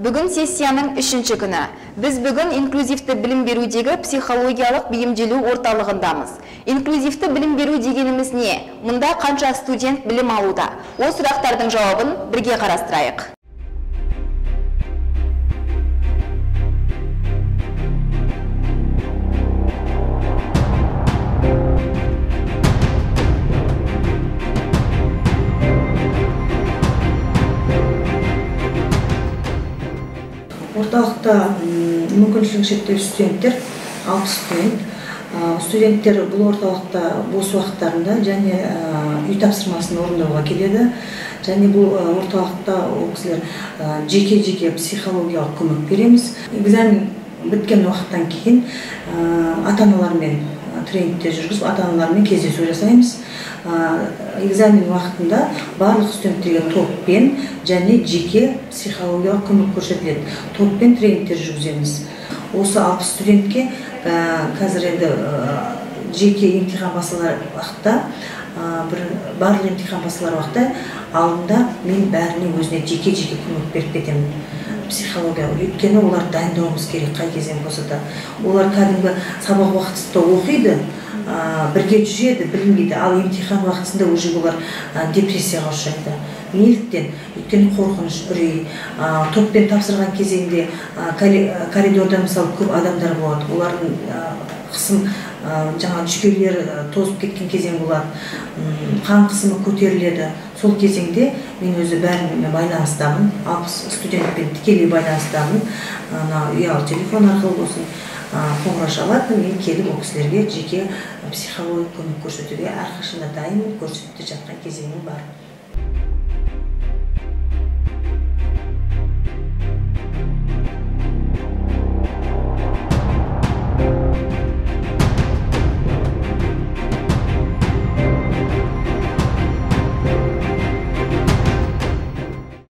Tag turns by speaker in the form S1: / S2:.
S1: Бүгін сессияның 3-ші күні. Біз бүгін инклюзивті білім берудегі психологиялық бейімделу орталығындамыз. Инклюзивті білім беру дегеніміз не? Мұнда қанша студент білім алуда? Ол сұрақтардың жауабын бірге қарастырайық.
S2: Орталықта мүмкіншілігі шектеулі студенттер 60 студент. Студенттер бұл орталықта бос уақыттарында және үй тапсырмасын орындауға келеді. Және бұл орталықта ол кісілер жеке психологиялық көмек береміз. Экзамен біткен уақыттан кейін ата-аналармен тренингтер жүргізіп, ата-аналармен кездесу жасаймыз. Экзамен уақытында барлық студенттерге топпен және жеке психологиялық көмек көрсетіледі. Топпен тренингтер жүргіземіз. Осы 60 студентке қазір енді жеке емтихан басылар уақытта, барлық емтихан басылар уақытта алдында мен бәріне өзіне жеке көмек беріп кетемін. Психологиялық, өйткені олар дайындауымыз керек қай кезең болса да. Олар кәдімгі сабақ уақытысында оқиды, бірге жүреді, білінбейді, ал емтихан уақытысында уже олар депрессияға ұшырайды. Неліктен? Өйткені қорқыныш, үрей, топпен тапсырған кезеңде коридорда мысалы көп адамдар болады. Олардың қысым, жаңа жүйкелері тозып кеткен кезең болады. Қан қысымы көтеріледі. Сол кезеңде мен өзі бәрімен байланыстамын, 60 студентпен тікелей байланыстамын. Ұялы телефон арқылы болсын, қоңырау шалады, мен келіп ол кісілерге жеке психологиялық көмек көрсетуге әрқашанда дайын, көрсетіп жатқан кезеңім бар.